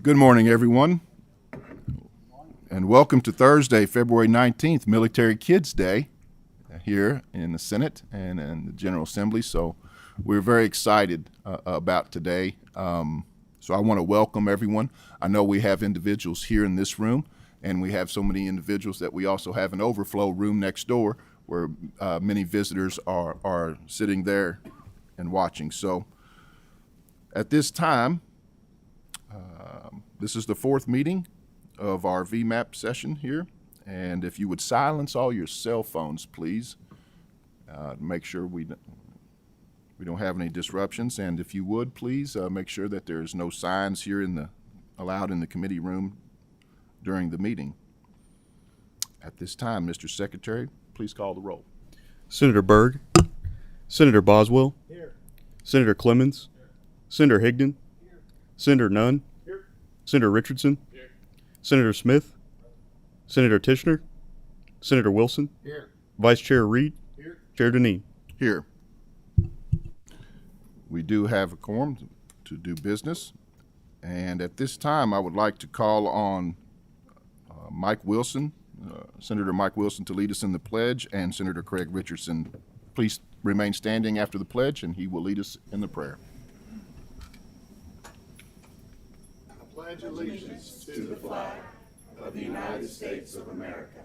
Good morning, everyone, and welcome to Thursday, February 19th, Military Kids Day here in the Senate and in the General Assembly. So we're very excited about today. So I want to welcome everyone. I know we have individuals here in this room, and we have so many individuals that we also have an overflow room next door where many visitors are sitting there and watching. So at this time, this is the fourth meeting of our VMAP session here, and if you would silence all your cell phones, please, make sure we don't have any disruptions. And if you would, please make sure that there's no signs here allowed in the committee room during the meeting. At this time, Mr. Secretary, please call the roll. Senator Byrd. Senator Boswell. Here. Senator Clemens. Here. Senator Higdon. Here. Senator Nunn. Here. Senator Richardson. Here. Senator Smith. Senator Tishner. Senator Wilson. Here. Vice Chair Reed. Here. Chair Deneen. Here. We do have a quorum to do business, and at this time I would like to call on Mike Wilson, Senator Mike Wilson, to lead us in the pledge, and Senator Craig Richardson. Please remain standing after the pledge, and he will lead us in the prayer. I pledge allegiance to the flag of the United States of America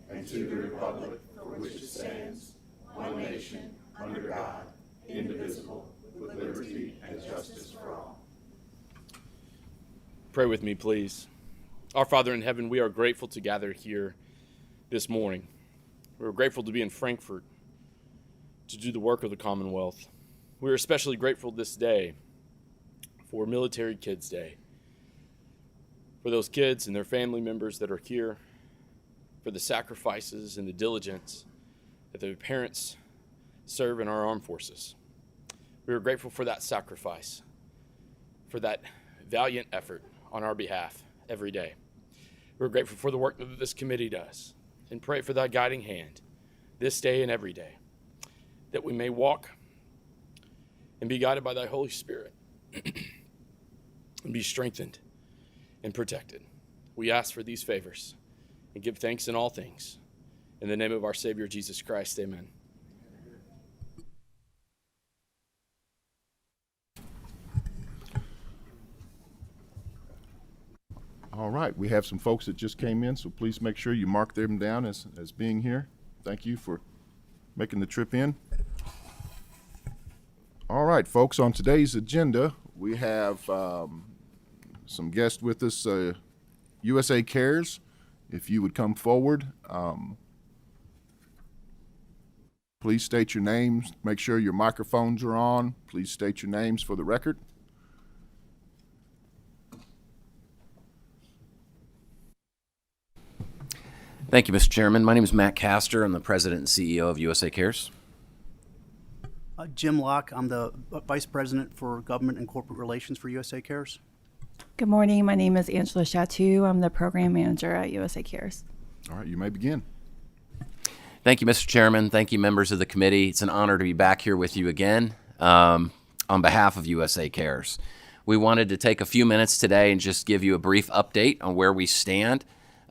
and to the republic for which it stands, one nation, under God, indivisible, with liberty and justice for all. Pray with me, please. Our Father in heaven, we are grateful to gather here this morning. We're grateful to be in Frankfort to do the work of the Commonwealth. We're especially grateful this day for Military Kids Day, for those kids and their family members that are here, for the sacrifices and the diligence that their parents serve in our armed forces. We are grateful for that sacrifice, for that valiant effort on our behalf every day. We're grateful for the work that this committee does, and pray for that guiding hand this day and every day, that we may walk and be guided by thy Holy Spirit and be strengthened and protected. We ask for these favors and give thanks in all things. In the name of our Savior, Jesus Christ, amen. All right, we have some folks that just came in, so please make sure you mark them down as being here. Thank you for making the trip in. All right, folks, on today's agenda, we have some guests with us. USA Cares, if you would come forward. Please state your names. Make sure your microphones are on. Please state your names for the record. Thank you, Mr. Chairman. My name is Matt Castor. I'm the president and CEO of USA Cares. Jim Locke. I'm the vice president for government and corporate relations for USA Cares. Good morning. My name is Angela Chatou. I'm the program manager at USA Cares. All right, you may begin. Thank you, Mr. Chairman. Thank you, members of the committee. It's an honor to be back here with you again on behalf of USA Cares. We wanted to take a few minutes today and just give you a brief update on where we stand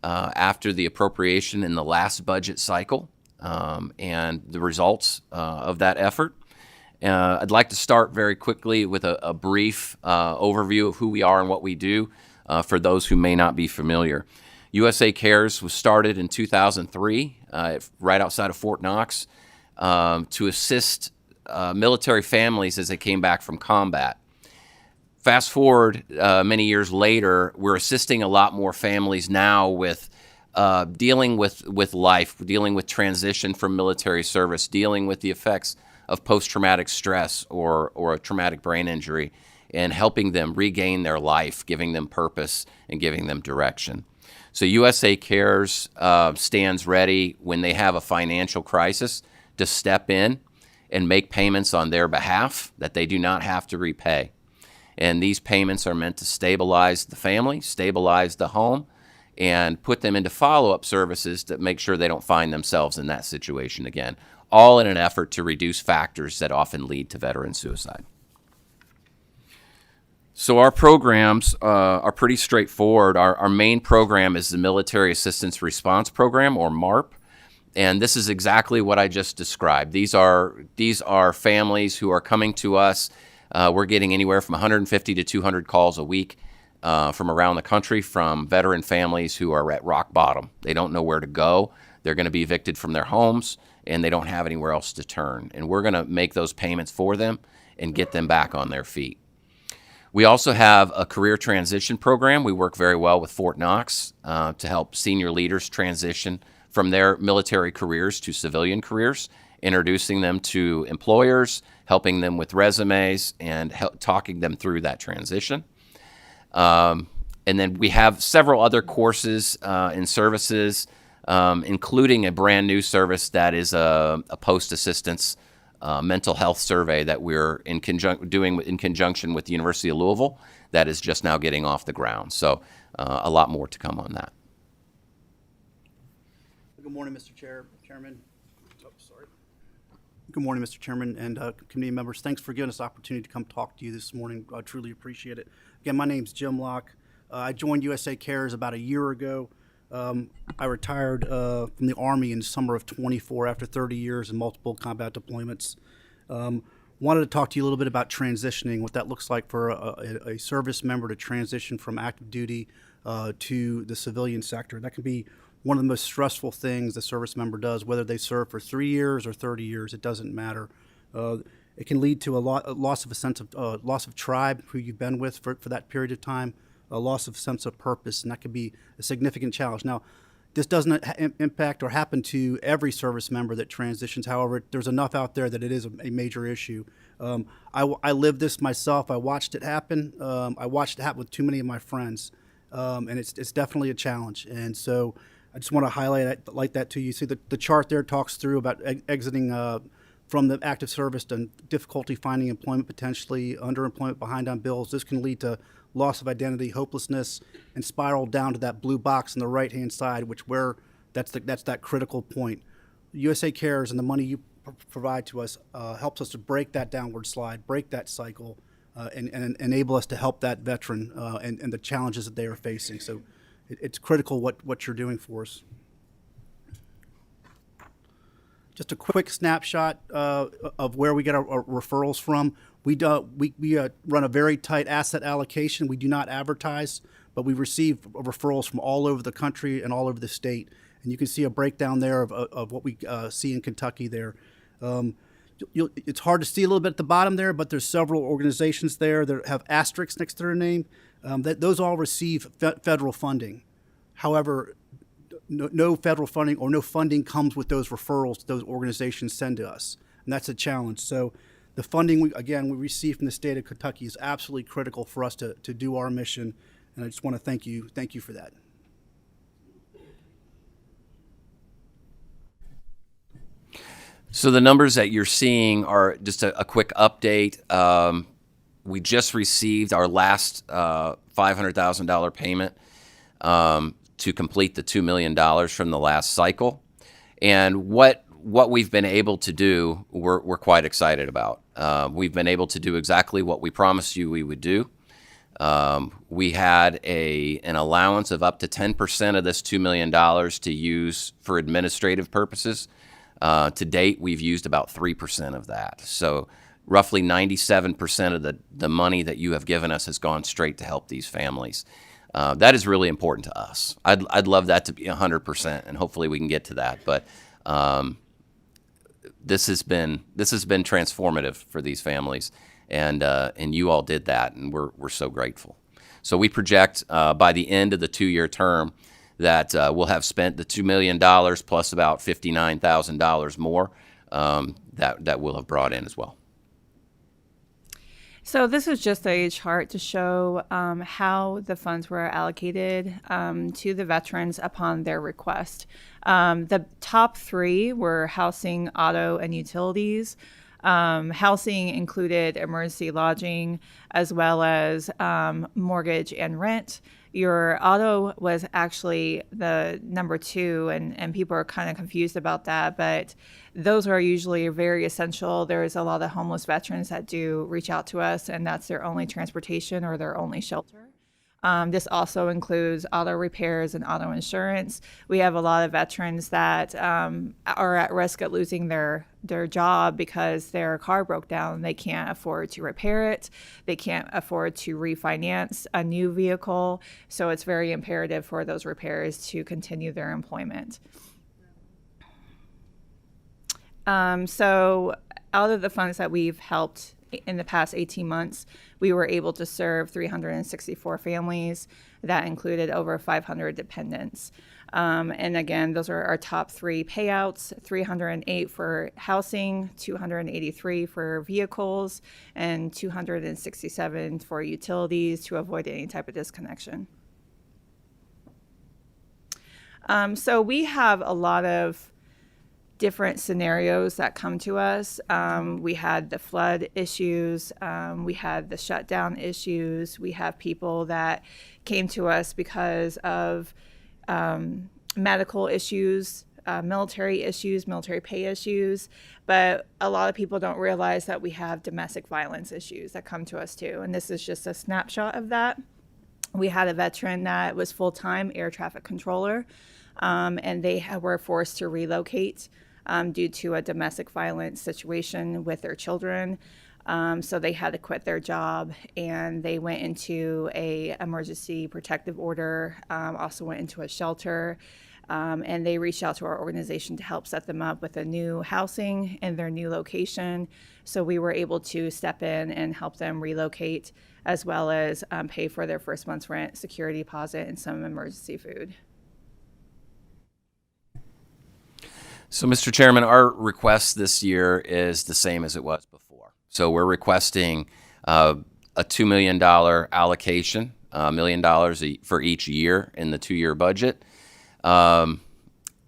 after the appropriation in the last budget cycle and the results of that effort. I'd like to start very quickly with a brief overview of who we are and what we do for those who may not be familiar. USA Cares was started in 2003 right outside of Fort Knox to assist military families as they came back from combat. Fast forward many years later, we're assisting a lot more families now with dealing with life, dealing with transition from military service, dealing with the effects of post-traumatic stress or a traumatic brain injury, and helping them regain their life, giving them purpose and giving them direction. So USA Cares stands ready when they have a financial crisis to step in and make payments on their behalf that they do not have to repay. And these payments are meant to stabilize the family, stabilize the home, and put them into follow-up services to make sure they don't find themselves in that situation again, all in an effort to reduce factors that often lead to veteran suicide. So our programs are pretty straightforward. Our main program is the Military Assistance Response Program, or MARP, and this is exactly what I just described. These are families who are coming to us. We're getting anywhere from 150 to 200 calls a week from around the country from veteran families who are at rock bottom. They don't know where to go. They're going to be evicted from their homes, and they don't have anywhere else to turn. And we're going to make those payments for them and get them back on their feet. We also have a career transition program. We work very well with Fort Knox to help senior leaders transition from their military careers to civilian careers, introducing them to employers, helping them with resumes, and talking them through that transition. And then we have several other courses and services, including a brand new service that is a post-assistance mental health survey that we're doing in conjunction with the University of Louisville that is just now getting off the ground. So a lot more to come on that. Good morning, Mr. Chairman. Oh, sorry. Good morning, Mr. Chairman and committee members. Thanks for giving us the opportunity to come talk to you this morning. I truly appreciate it. Again, my name's Jim Locke. I joined USA Cares about a year ago. I retired from the Army in summer of 24 after 30 years and multiple combat deployments. Wanted to talk to you a little bit about transitioning, what that looks like for a service member to transition from active duty to the civilian sector. That can be one of the most stressful things the service member does, whether they serve for 3 years or 30 years, it doesn't matter. It can lead to a loss of a sense of loss of tribe, who you've been with for that period of time, a loss of sense of purpose, and that could be a significant challenge. Now, this doesn't impact or happen to every service member that transitions. However, there's enough out there that it is a major issue. I lived this myself. I watched it happen. I watched it happen with too many of my friends, and it's definitely a challenge. And so I just want to highlight that to you. See, the chart there talks through about exiting from the active service and difficulty finding employment, potentially underemployment, behind on bills. This can lead to loss of identity, hopelessness, and spiral down to that blue box on the right-hand side, that's that critical point. USA Cares and the money you provide to us helps us to break that downward slide, break that cycle, and enable us to help that veteran and the challenges that they are facing. So it's critical what you're doing for us. Just a quick snapshot of where we get our referrals from. We run a very tight asset allocation. We do not advertise, but we receive referrals from all over the country and all over the state. And you can see a breakdown there of what we see in Kentucky there. It's hard to see a little bit at the bottom there, but there's several organizations there that have asterisks next to their name. Those all receive federal funding. However, no federal funding or no funding comes with those referrals those organizations send to us, and that's a challenge. So the funding we receive from the state of Kentucky is absolutely critical for us to do our mission, and I just want to thank you for that. So the numbers that you're seeing are just a quick update. We just received our last $500,000 payment to complete the $2 million from the last cycle. And what we've been able to do, we're quite excited about. We've been able to do exactly what we promised you we would do. We had an allowance of up to 10% of this $2 million to use for administrative purposes. To date, we've used about 3% of that. So roughly 97% of the money that you have given us has gone straight to help these families. That is really important to us. I'd love that to be 100%, and hopefully we can get to that. But this has been transformative for these families, and you all did that, and we're so grateful. So we project by the end of the 2-year term that we'll have spent the $2 million plus about $59,000 more that we'll have brought in as well. So this is just a chart to show how the funds were allocated to the veterans upon their request. The top 3 were housing, auto, and utilities. Housing included emergency lodging as well as mortgage and rent. Your auto was actually the number 2, and people are kind of confused about that, but those are usually very essential. There's a lot of homeless veterans that do reach out to us, and that's their only transportation or their only shelter. This also includes auto repairs and auto insurance. We have a lot of veterans that are at risk of losing their job because their car broke down. They can't afford to repair it. They can't afford to refinance a new vehicle. So it's very imperative for those repairs to continue their employment. So out of the funds that we've helped in the past 18 months, we were able to serve 364 families. That included over 500 dependents. And again, those are our top 3 payouts: 308 for housing, 283 for vehicles, and 267 for utilities to avoid any type of disconnection. So we have a lot of different scenarios that come to us. We had the flood issues, we had the shutdown issues, we have people that came to us because of medical issues, military issues, military pay issues, but a lot of people don't realize that we have domestic violence issues that come to us too, and this is just a snapshot of that. We had a veteran that was full-time air traffic controller, and they were forced to relocate due to a domestic violence situation with their children. So they had to quit their job, and they went into a emergency protective order, also went into a shelter, and they reached out to our organization to help set them up with a new housing in their new location. So we were able to step in and help them relocate, as well as pay for their first month's rent, security deposit, and some emergency food. So, Mr. Chairman, our request this year is the same as it was before. So we're requesting a $2 million allocation, $1 million for each year in the 2-year budget.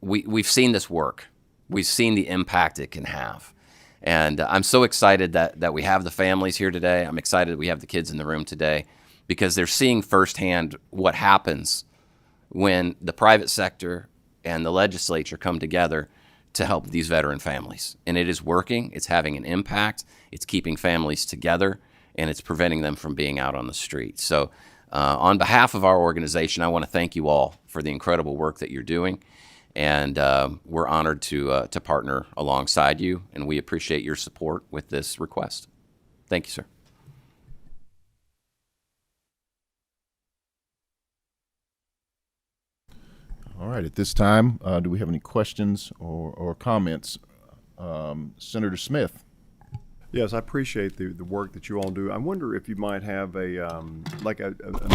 We've seen this work. We've seen the impact it can have. And I'm so excited that we have the families here today. I'm excited that we have the kids in the room today, because they're seeing firsthand what happens when the private sector and the legislature come together to help these veteran families. And it is working. It's having an impact. It's keeping families together, and it's preventing them from being out on the street. So on behalf of our organization, I want to thank you all for the incredible work that you're doing. And we're honored to partner alongside you, and we appreciate your support with this request. Thank you, sir. All right, at this time, do we have any questions or comments? Senator Smith. Yes, I appreciate the work that you all do. I wonder if you might have a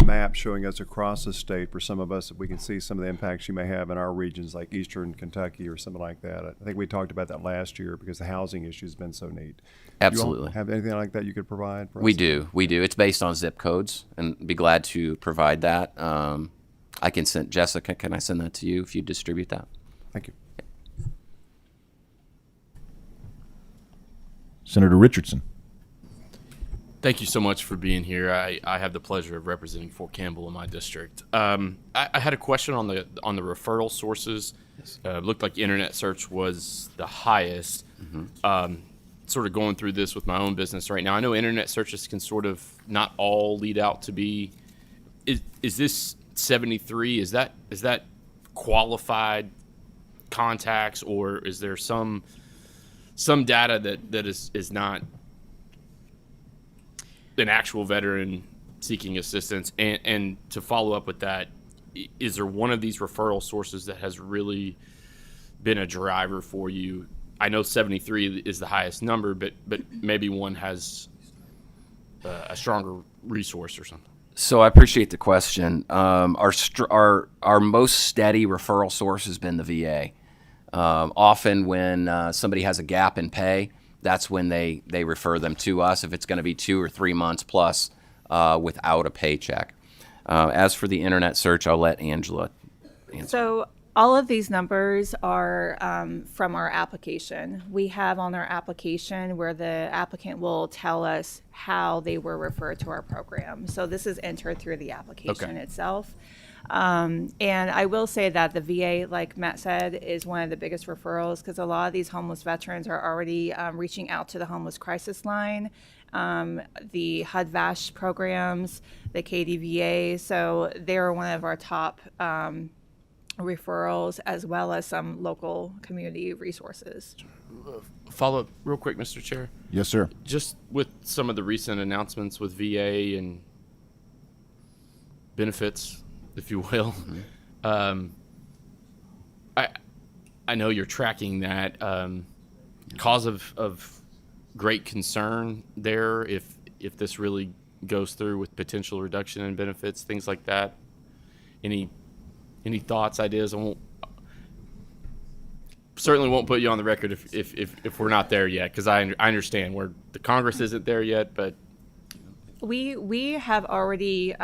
map showing us across the state for some of us, that we can see some of the impacts you may have in our regions, like Eastern Kentucky or something like that. I think we talked about that last year because the housing issue has been so neat. Absolutely. Do you all have anything like that you could provide for us? We do. It's based on zip codes, and be glad to provide that. I can send Jessica. Can I send that to you if you distribute that? Thank you. Senator Richardson. Thank you so much for being here. I have the pleasure of representing Fort Campbell in my district. I had a question on the referral sources. Yes. Looked like internet search was the highest. Mm-hmm. Sort of going through this with my own business right now. I know internet searches can sort of not all lead out to be. Is this 73? Is that qualified contacts, or is there some data that is not an actual veteran seeking assistance? And to follow up with that, is there one of these referral sources that has really been a driver for you? I know 73 is the highest number, but maybe one has a stronger resource or something. So I appreciate the question. Our most steady referral source has been the VA. Often when somebody has a gap in pay, that's when they refer them to us, if it's going to be 2 or 3 months plus without a paycheck. As for the internet search, I'll let Angela answer. So All of these numbers are from our application. We have on our application where the applicant will tell us how they were referred to our program. So this is entered through the application itself. And I will say that the VA, like Matt said, is one of the biggest referrals because a lot of these homeless veterans are already reaching out to the homeless crisis line, the HUD-VASH programs, the KDVA. So they're one of our top referrals, as well as some local community resources. Follow up real quick, Mr. Chair. Yes, sir. Just with some of the recent announcements with VA and benefits, if you will, I know you're tracking that. Cause of great concern there if this really goes through with potential reduction in benefits, things like that. Any thoughts, ideas? Certainly won't put you on the record if we're not there yet, because I understand the Congress isn't there yet, but We have already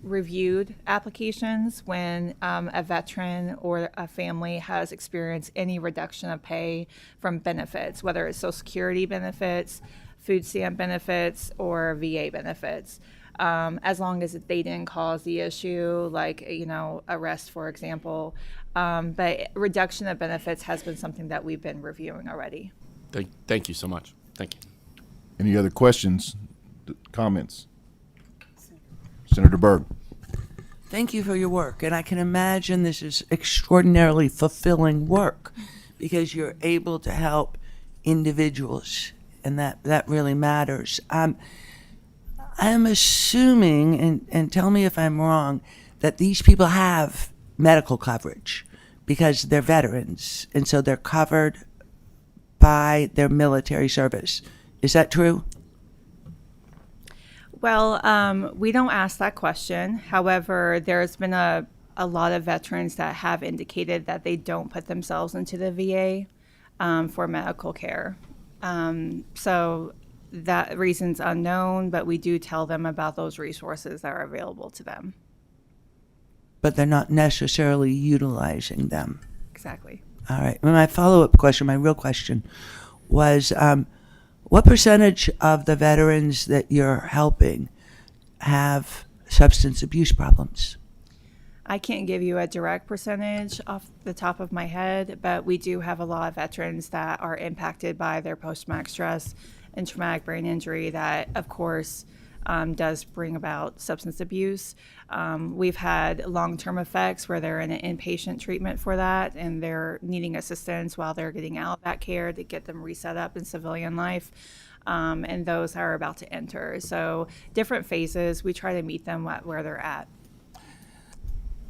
reviewed applications when a veteran or a family has experienced any reduction of pay from benefits, whether it's Social Security benefits, food stamp benefits, or VA benefits. As long as they didn't cause the issue, like, arrest, for example. But reduction of benefits has been something that we've been reviewing already. thank you so much. Thank you. Any other questions, comments? Senator Byrd. Thank you for your work. And I can imagine this is extraordinarily fulfilling work because you're able to help individuals, and that really matters. I'm assuming, and tell me if I'm wrong, that these people have medical coverage because they're veterans, and so they're covered by their military service. Is that true? Well, we don't ask that question. However, there's been a lot of veterans that have indicated that they don't put themselves into the VA for medical care. So that reason's unknown, but we do tell them about those resources that are available to them. But they're not necessarily utilizing them. Exactly. All right. My follow-up question, my real question, was what percentage of the veterans that you're helping have substance abuse problems? I can't give you a direct percentage off the top of my head, but we do have a lot of veterans that are impacted by their post-traumatic stress and traumatic brain injury that, of course, does bring about substance abuse. We've had long-term effects where they're in an inpatient treatment for that, and they're needing assistance while they're getting out of that care to get them reset up in civilian life. And those are about to enter. So different phases, we try to meet them where they're at.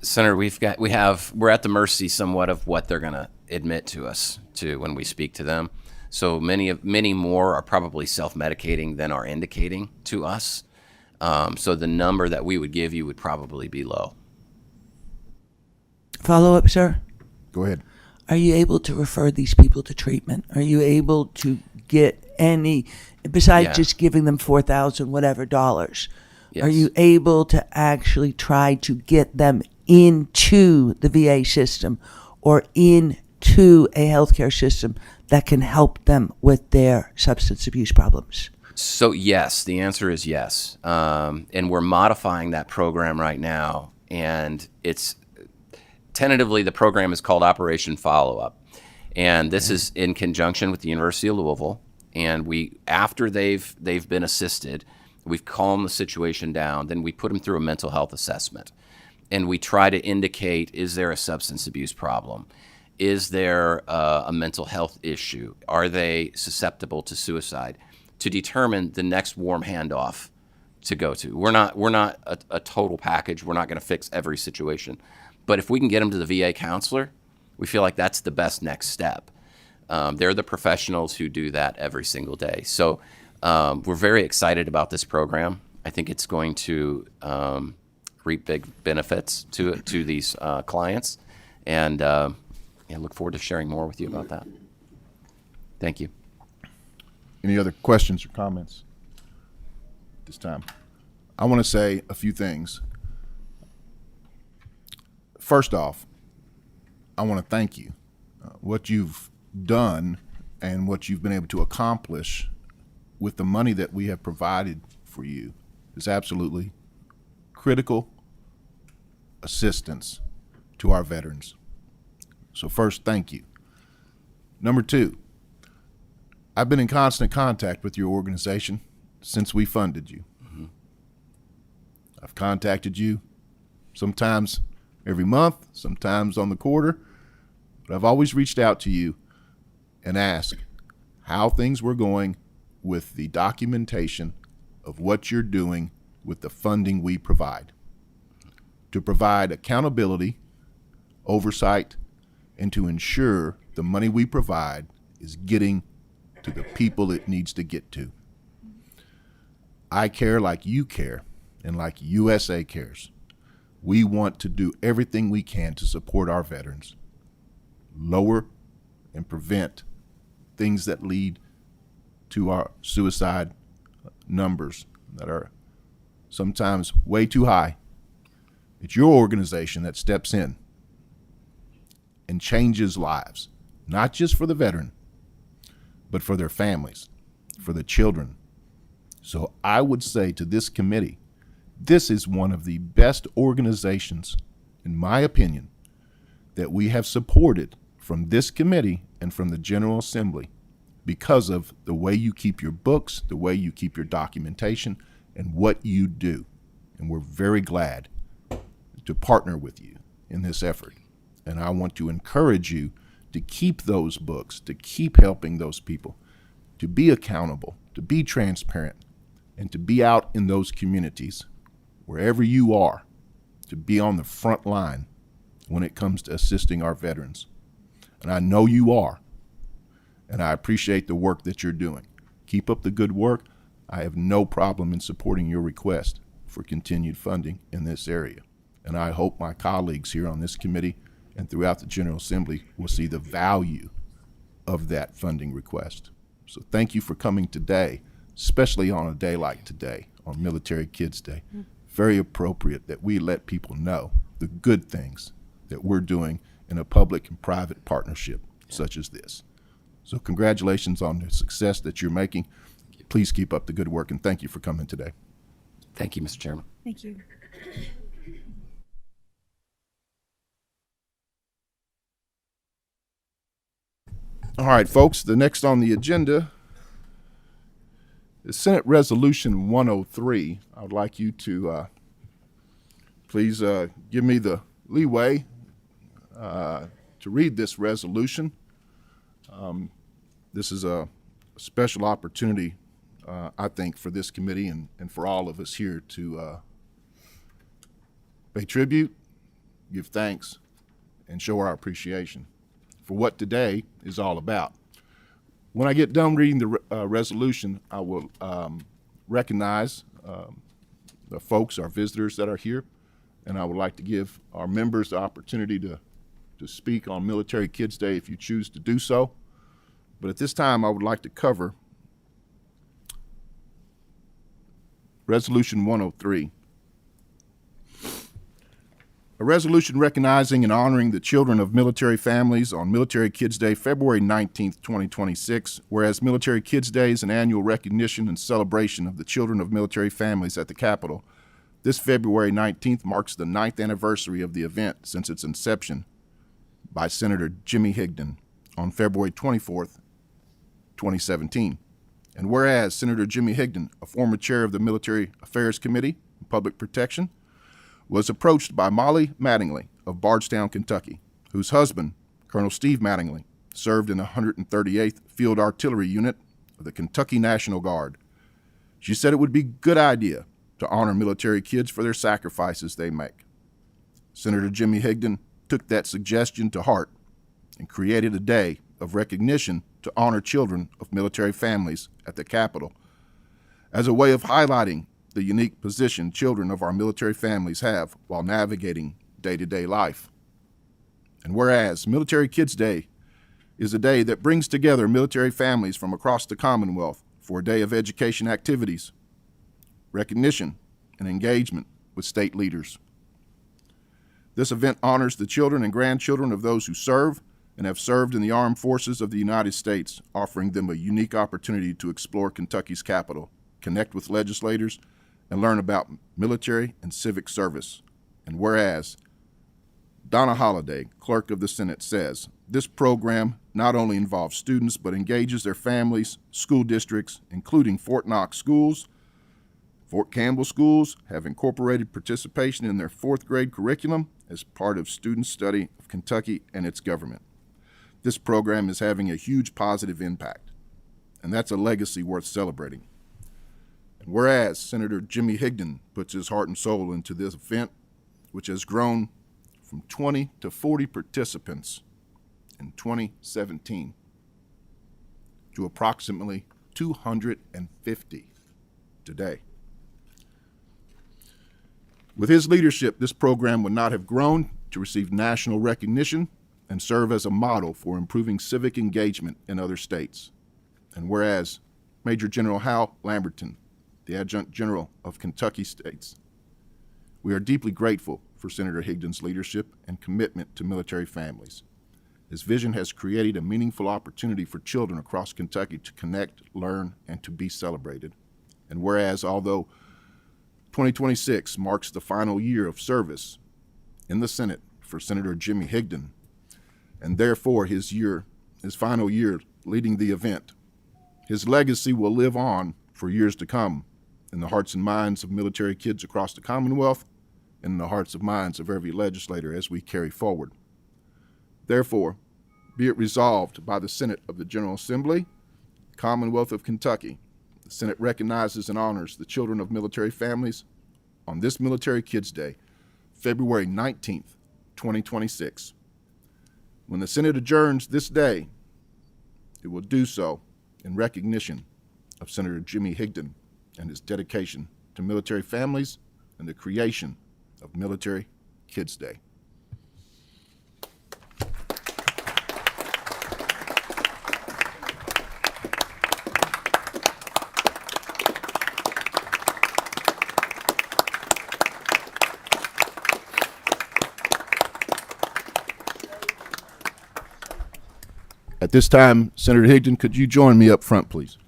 Senator, we're at the mercy somewhat of what they're going to admit to us when we speak to them. So many more are probably self-medicating than are indicating to us. So the number that we would give you would probably be low. Follow-up, sir? Go ahead. Are you able to refer these people to treatment? Are you able to get any, besides just giving them $4,000 whatever dollars? Yes. Are you able to actually try to get them into the VA system or into a healthcare system that can help them with their substance abuse problems? So yes, the answer is yes. And we're modifying that program right now. And it's tentatively, the program is called Operation Follow-Up. And this is in conjunction with the University of Louisville. And after they've been assisted, we've calmed the situation down, then we put them through a mental health assessment. And we try to indicate, is there a substance abuse problem? Is there a mental health issue? Are they susceptible to suicide? To determine the next warm handoff to go to. We're not a total package. We're not going to fix every situation. But if we can get them to the VA counselor, we feel like that's the best next step. They're the professionals who do that every single day. So we're very excited about this program. I think it's going to reap big benefits to these clients. And look forward to sharing more with you about that. Thank you. Any other questions or comments at this time? I want to say a few things. First off, I want to thank you. What you've done and what you've been able to accomplish with the money that we have provided for you is absolutely critical assistance to our veterans. So first, thank you. Number two, I've been in constant contact with your organization since we funded you. I've contacted you sometimes every month, sometimes on the quarter, but I've always reached out to you and asked how things were going with the documentation of what you're doing with the funding we provide, to provide accountability, oversight, and to ensure the money we provide is getting to the people it needs to get to. I care like you care and like USA cares. We want to do everything we can to support our veterans, lower and prevent things that lead to our suicide numbers that are sometimes way too high. It's your organization that steps in and changes lives, not just for the veteran, but for their families, for the children. So I would say to this committee, this is one of the best organizations, in my opinion, that we have supported from this committee and from the General Assembly because of the way you keep your books, the way you keep your documentation, and what you do. And we're very glad to partner with you in this effort. And I want to encourage you to keep those books, to keep helping those people, to be accountable, to be transparent, and to be out in those communities, wherever you are, to be on the front line when it comes to assisting our veterans. And I know you are, and I appreciate the work that you're doing. Keep up the good work. I have no problem in supporting your request for continued funding in this area. And I hope my colleagues here on this committee and throughout the General Assembly will see the value of that funding request. So thank you for coming today, especially on a day like today, on Military Kids Day. Very appropriate that we let people know the good things that we're doing in a public and private partnership such as this. So congratulations on the success that you're making. Please keep up the good work, and thank you for coming today. Thank you, Mr. Chairman. Thank you. All right, folks, the next on the agenda is Senate Resolution 103. I would like you to please give me the leeway to read this resolution. This is a special opportunity, I think, for this committee and for all of us here to pay tribute, give thanks, and show our appreciation for what today is all about. When I get done reading the resolution, I will recognize the folks, our visitors that are here, and I would like to give our members the opportunity to speak on Military Kids Day if you choose to do so. But at this time, I would like to cover Resolution 103. A resolution recognizing and honoring the children of military families on Military Kids Day, February 19th, 2026, whereas Military Kids Day is an annual recognition and celebration of the children of military families at the Capitol. This February 19th marks the 9th anniversary of the event since its inception by Senator Jimmy Higdon on February 24th, 2017. And whereas Senator Jimmy Higdon, a former chair of the Military Affairs Committee on Public Protection, was approached by Molly Mattingly of Bardstown, Kentucky, whose husband, Colonel Steve Mattingly, served in the 138th Field Artillery Unit of the Kentucky National Guard. She said it would be a good idea to honor military kids for their sacrifices they make. Senator Jimmy Higdon took that suggestion to heart and created a day of recognition to honor children of military families at the Capitol as a way of highlighting the unique position children of our military families have while navigating day-to-day life. And whereas Military Kids Day is a day that brings together military families from across the Commonwealth for a day of education activities, recognition, and engagement with state leaders. This event honors the children and grandchildren of those who serve and have served in the armed forces of the United States, offering them a unique opportunity to explore Kentucky's capital, connect with legislators, and learn about military and civic service. And whereas Donna Holliday, Clerk of the Senate, says, this program not only involves students but engages their families, school districts, including Fort Knox schools. Fort Campbell schools have incorporated participation in their fourth grade curriculum as part of student study of Kentucky and its government. This program is having a huge positive impact, and that's a legacy worth celebrating. And whereas Senator Jimmy Higdon puts his heart and soul into this event, which has grown from 20 to 40 participants in 2017 to approximately 250 today. With his leadership, this program would not have grown to receive national recognition and serve as a model for improving civic engagement in other states. And whereas Major General Hal Lamberton, the Adjutant General of Kentucky States, we are deeply grateful for Senator Higdon's leadership and commitment to military families. His vision has created a meaningful opportunity for children across Kentucky to connect, learn, and to be celebrated. And whereas although 2026 marks the final year of service in the Senate for Senator Jimmy Higdon, and therefore his final year leading the event, his legacy will live on for years to come in the hearts and minds of military kids across the Commonwealth and in the hearts and minds of every legislator as we carry forward. Therefore, be it resolved by the Senate of the General Assembly, Commonwealth of Kentucky, the Senate recognizes and honors the children of military families on this Military Kids Day, February 19th, 2026. When the Senate adjourns this day, it will do so in recognition of Senator Jimmy Higdon and his dedication to military families and the creation of Military Kids Day. At this time, Senator Higdon, could you join me up front, please?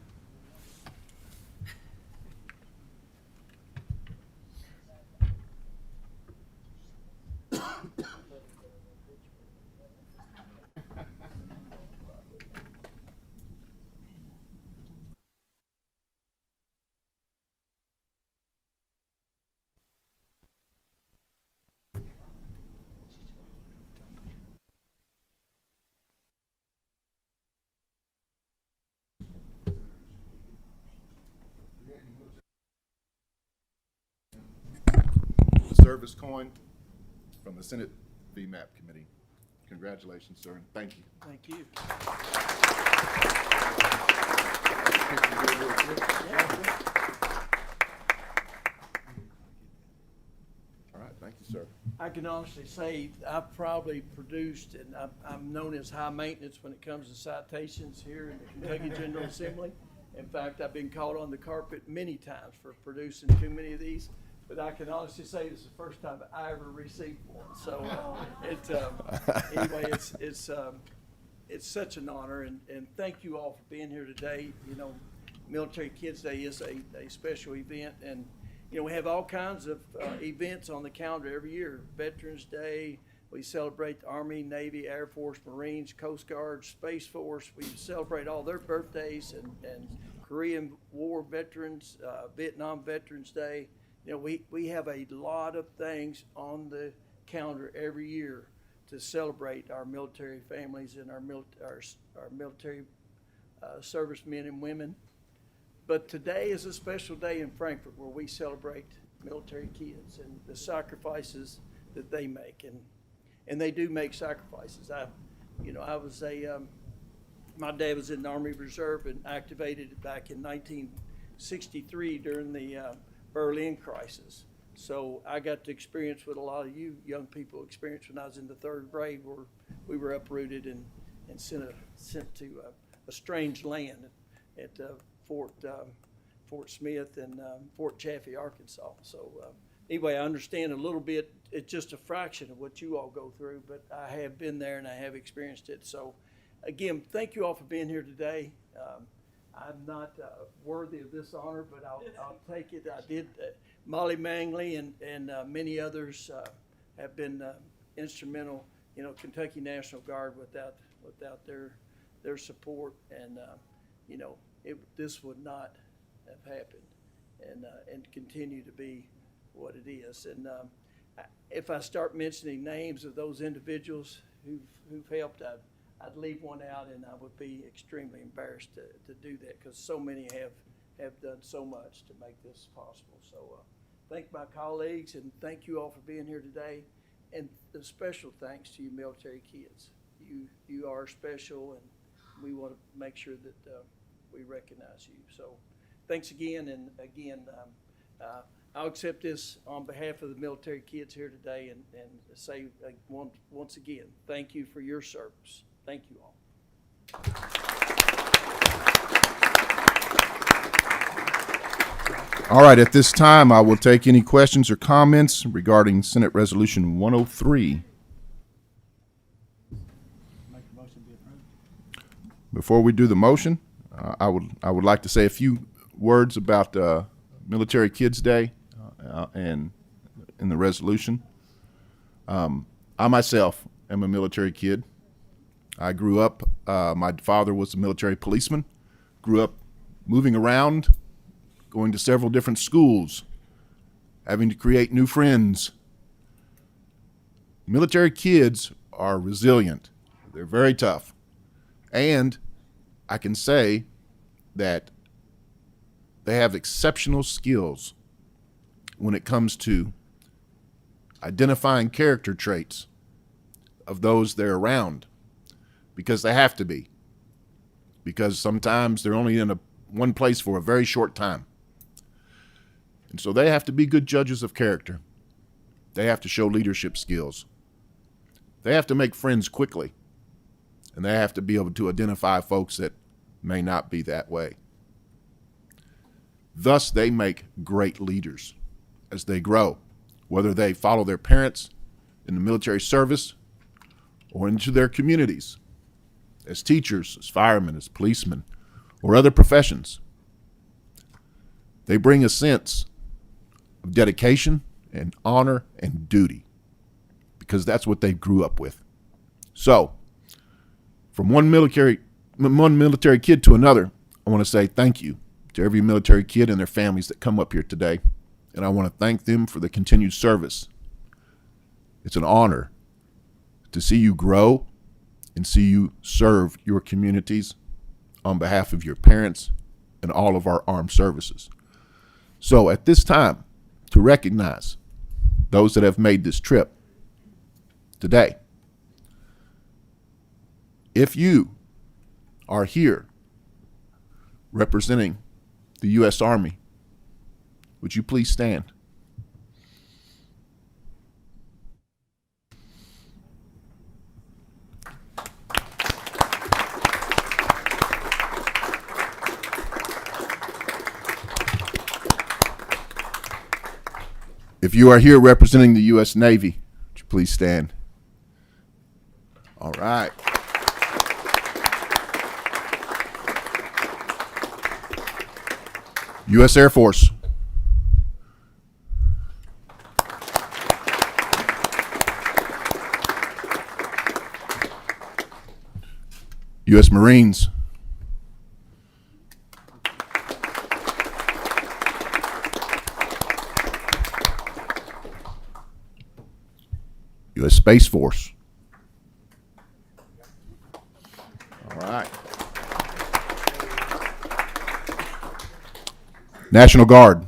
Service coin from the Senate VMAP Committee. Congratulations, sir, and thank you. Thank you. All right, thank you, sir. I can honestly say I've probably produced, and I'm known as high maintenance when it comes to citations here in the Kentucky General Assembly. In fact, I've been caught on the carpet many times for producing too many of these. But I can honestly say it's the first time I ever received one. So anyway, it's such an honor, and thank you all for being here today. You know, Military Kids Day is a special event, and you know we have all kinds of events on the calendar every year. Veterans Day, we celebrate the Army, Navy, Air Force, Marines, Coast Guard, Space Force. We celebrate all their birthdays and Korean War veterans, Vietnam Veterans Day. You know, we have a lot of things on the calendar every year to celebrate our military families and our military servicemen and women. But today is a special day in Frankfort where we celebrate military kids and the sacrifices that they make, and they do make sacrifices. My dad was in the Army Reserve and activated back in 1963 during the Berlin crisis. So I got to experience what a lot of you young people experienced when I was in the third grade, where we were uprooted and sent to a strange land at Fort Smith and Fort Chaffee, Arkansas. So anyway, I understand a little bit. It's just a fraction of what you all go through, but I have been there and I have experienced it. So, again, thank you all for being here today. I'm not worthy of this honor, but I'll take it. I did. Molly Mangley and many others have been instrumental. You know, Kentucky National Guard without their support, and you know, this would not have happened, and continue to be what it is. And if I start mentioning names of those individuals who've helped, I'd leave one out, and I would be extremely embarrassed to do that, because so many have done so much to make this possible. So thank my colleagues, and thank you all for being here today. And a special thanks to you military kids. You are special, and we want to make sure that we recognize you. So thanks again, and again, I'll accept this on behalf of the military kids here today, and say once again, thank you for your service. Thank you all. All right, at this time, I will take any questions or comments regarding Senate Resolution 103. Before we do the motion, I would like to say a few words about Military Kids Day and in the resolution. I myself am a military kid. I grew up, my father was a military policeman, grew up moving around, going to several different schools, having to create new friends. Military kids are resilient. They're very tough. And I can say that they have exceptional skills when it comes to identifying character traits of those they're around, because they have to be. Because sometimes they're only in one place for a very short time. And so they have to be good judges of character. They have to show leadership skills. They have to make friends quickly. And they have to be able to identify folks that may not be that way. Thus, they make great leaders as they grow, whether they follow their parents in the military service or into their communities as teachers, as firemen, as policemen, or other professions. They bring a sense of dedication and honor and duty, because that's what they grew up with. So, from one military kid to another, I want to say thank you to every military kid and their families that come up here today, and I want to thank them for the continued service. It's an honor to see you grow and see you serve your communities on behalf of your parents and all of our armed services. So at this time, to recognize those that have made this trip today, if you are here representing the U.S. Army, would you please stand? If you are here representing the U.S. Navy, would you please stand? All right. U.S. Air Force. U.S. Marines. U.S. Space Force. All right. National Guard.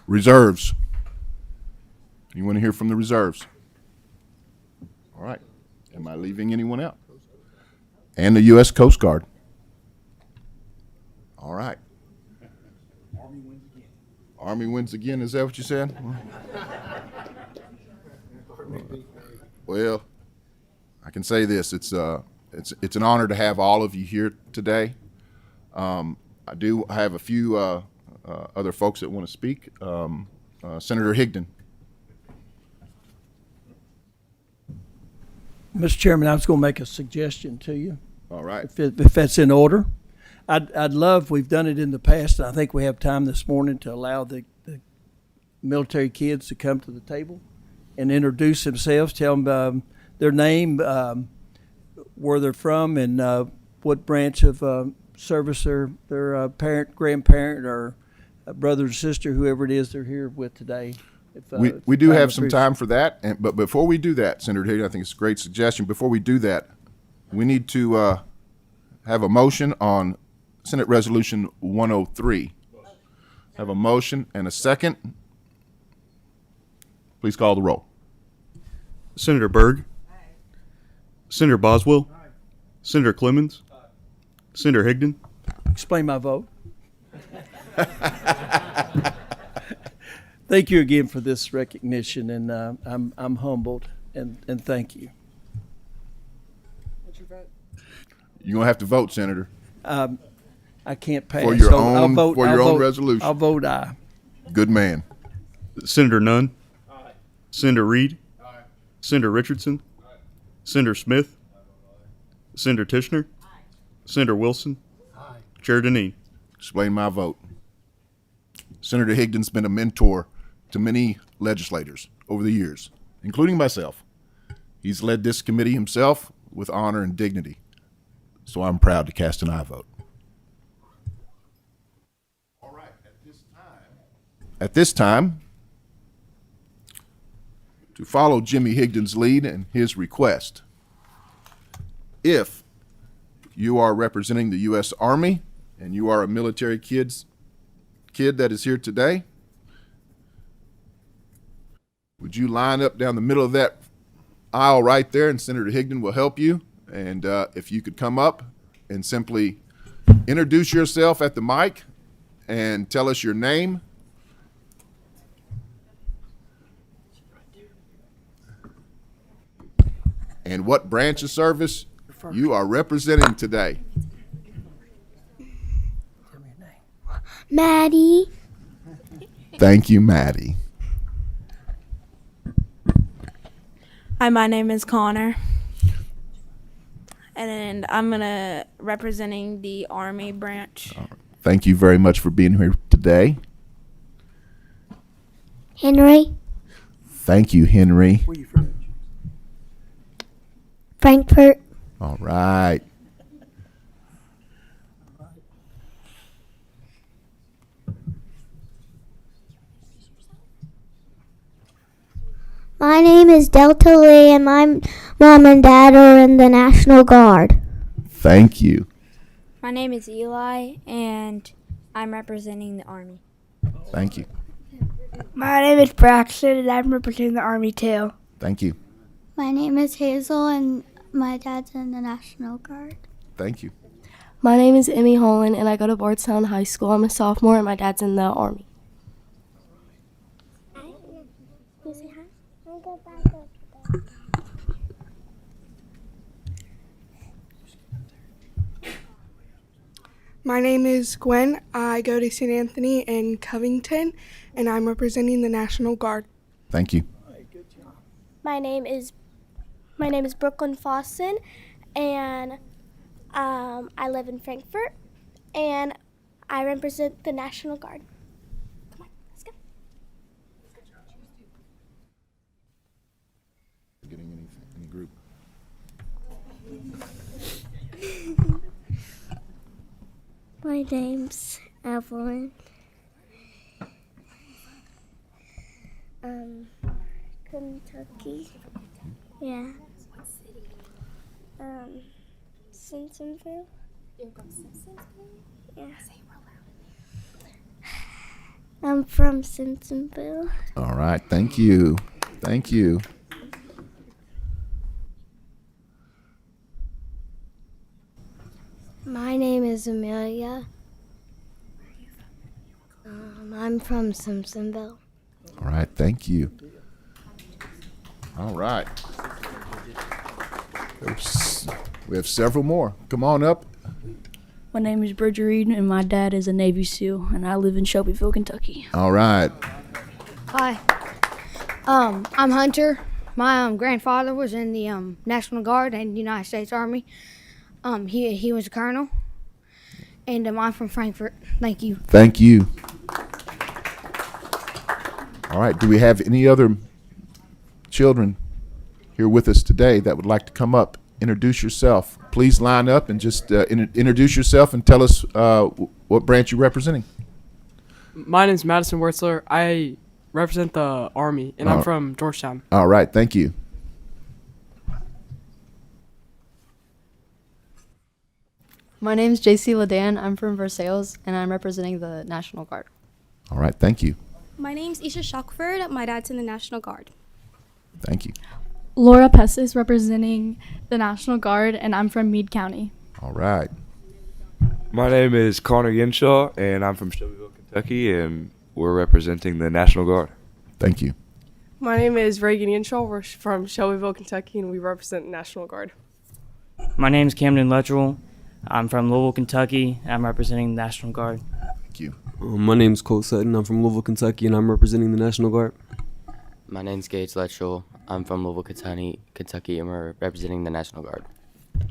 Reserves. You want to hear from the reserves? All right. Am I leaving anyone out? And the U.S. Coast Guard. All right. Army wins again. Army wins again. Is that what you said? Well, I can say this. It's it's an honor to have all of you here today. I do have a few other folks that want to speak. Senator Higdon. Mr. Chairman, I was going to make a suggestion to you, All right. if that's in order. I'd love, we've done it in the past, and I think we have time this morning to allow the military kids to come to the table and introduce themselves, tell them their name, where they're from, and what branch of service their parent, grandparent, or brother or sister, whoever it is they're here with today. We do have some time for that, but before we do that, Senator Higdon, I think it's a great suggestion. Before we do that, we need to have a motion on Senate Resolution 103. Have a motion and a second. Please call the roll. Senator Byrd. Senator Boswell. Senator Clemens. Senator Higdon. Explain my vote. Thank you again for this recognition, and I'm humbled, and thank you. You're gonna have to vote, Senator. I can't pass. For your so own- I'll vote, for I'll your own vote- resolution. I'll vote aye. Good man. Senator Nunn. Senator Reed. Senator Richardson. Senator Smith. Senator Tishner. Senator Wilson. Chair Deneen. Explain my vote. Senator Higdon's been a mentor to many legislators over the years, including myself. He's led this committee himself with honor and dignity, so I'm proud to cast an aye vote. All right, at this time, to follow Jimmy Higdon's lead and his request, if you are representing the U.S. Army and you are a military kid that is here today, would you line up down the middle of that aisle right there, and Senator Higdon will help you. And if you could come up and simply introduce yourself at the mic and tell us your name. And what branch of service you are representing today. Maddie. Thank you, Maddie. Hi, my name is Connor. And I'm representing the Army branch. Thank you very much for being here today. Henry. Thank you, Henry. Where are you from? Frankfurt. All right. My name is Delta Lee, and my mom and dad are in the National Guard. Thank you. My name is Eli, and I'm representing the Army. Thank you. My name is Braxton, and I'm representing the Army too. Thank you. My name is Hazel, and my dad's in the National Guard. Thank you. My name is Emmy Holland, and I go to Bardstown High School. I'm a sophomore, and my dad's in the Army. My name is Gwen. I go to St. Anthony in Covington, and I'm representing the National Guard. Thank you. My name is Brooklyn Fawson, and I live in Frankfurt, and I represent the National Guard. Come on, let's go. Getting any group. My name's Evelyn. Kentucky. Yeah. Simpsonville. You're from Simpsonville? Yeah. I'm from Simpsonville. All right. Thank you. Thank you. My name is Amelia. I'm from Simpsonville. All right. Thank you. All right. Oops. We have several more. Come on up. My name is Bridger Reed, and my dad is a Navy SEAL, and I live in Shelbyville, Kentucky. All right. Hi. I'm Hunter. My grandfather was in the National Guard and United States Army. He was a colonel. And I'm from Frankfort. Thank you. Thank you. All right. Do we have any other children here with us today that would like to come up? Introduce yourself. Please line up and just introduce yourself and tell us what branch you're representing. My name's Madison Wertzler. I represent the Army, and I'm from Georgetown. All right. Thank you. My name's JC Ladan. I'm from Versailles, and I'm representing the National Guard. All right. Thank you. My name's Isha Shockford. My dad's in the National Guard. Thank you. Laura Pessis representing the National Guard, and I'm from Meade County. All right. My name is Connor Yenshaw, and I'm from Shelbyville, Kentucky, and we're representing the National Guard. Thank you. My name is Reagan Yenshaw. We're from Shelbyville, Kentucky, and we represent the National Guard. My name is Camden Luttrell. I'm from Louisville, Kentucky. I'm representing the National Guard. Thank you. My name's Cole Sutton. I'm from Louisville, Kentucky, and I'm representing the National Guard. My name's Gage Letchell. I'm from Louisville, Kentucky, and we're representing the National Guard.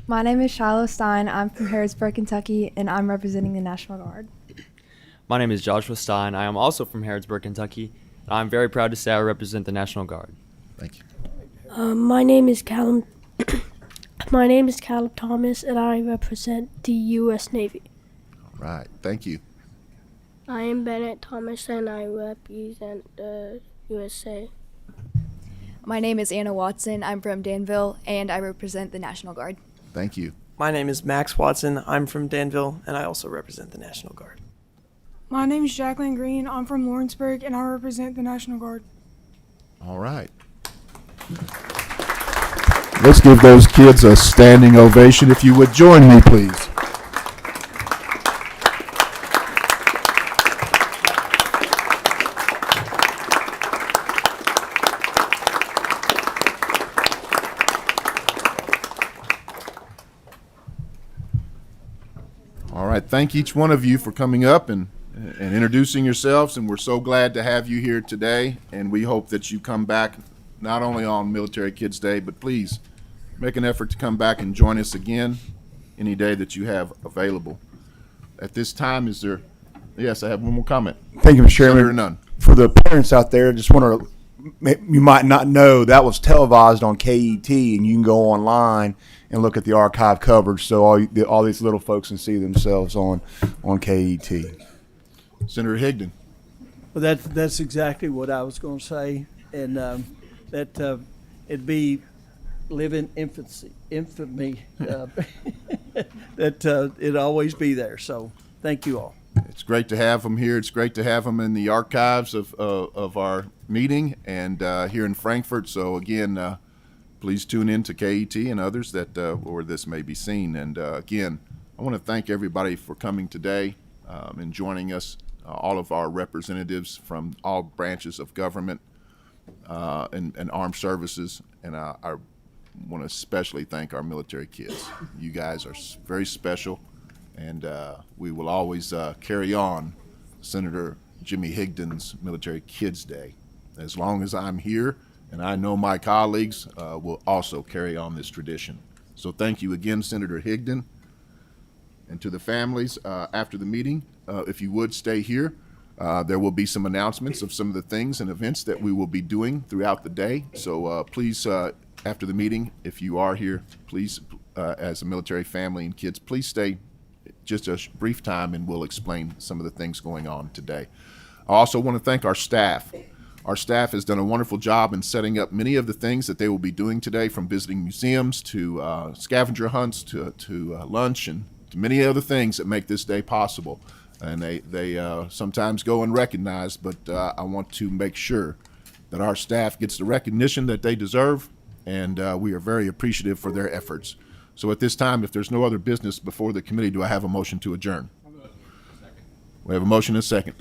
My name is Shiloh Stein. I'm from Harrodsburg, Kentucky, and I'm representing the National Guard. My name is Joshua Stein. I am also from Harrodsburg, Kentucky, and I'm very proud to say I represent the National Guard. Thank you. My name is Callum. My name is Caleb Thomas, and I represent the U.S. Navy. All right. Thank you. I am Bennett Thomas, and I represent the USA. My name is Anna Watson. I'm from Danville, and I represent the National Guard. Thank you. My name is Max Watson. I'm from Danville, and I also represent the National Guard. My name is Jacqueline Green. I'm from Lawrenceburg, and I represent the National Guard. All right. Let's give those kids a standing ovation. If you would join me, please. All right. Thank each one of you for coming up and introducing yourselves, and we're so glad to have you here today, and we hope that you come back not only on Military Kids Day, but please make an effort to come back and join us again any day that you have available. At this time, is there, yes, I have one more comment. Thank you, Mr. Chairman. Senator Nunn. For the parents out there, just want to, you might not know, that was televised on KET, and you can go online and look at the archive coverage, so all these little folks can see themselves on KET. Senator Higdon. Well, that's exactly what I was going to say, and that it'd be living infamy, that it'd always be there. So thank you all. It's great to have them here. It's great to have them in the archives of our meeting and here in Frankfort. So again, please tune in to KET and others that where this may be seen. And again, I want to thank everybody for coming today and joining us, all of our representatives from all branches of government and armed services. And I want to especially thank our military kids. You guys are very special, and we will always carry on Senator Jimmy Higdon's Military Kids Day. As long as I'm here, and I know my colleagues will also carry on this tradition. So thank you again, Senator Higdon. And to the families after the meeting, if you would stay here, there will be some announcements of some of the things and events that we will be doing throughout the day. So please, after the meeting, if you are here, please, as a military family and kids, please stay just a brief time and we'll explain some of the things going on today. I also want to thank our staff. Our staff has done a wonderful job in setting up many of the things that they will be doing today, from visiting museums to scavenger hunts to lunch and to many other things that make this day possible. And they sometimes go unrecognized, but I want to make sure that our staff gets the recognition that they deserve, and we are very appreciative for their efforts. So at this time, if there's no other business before the committee, do I have a motion to adjourn? We have a motion and a second.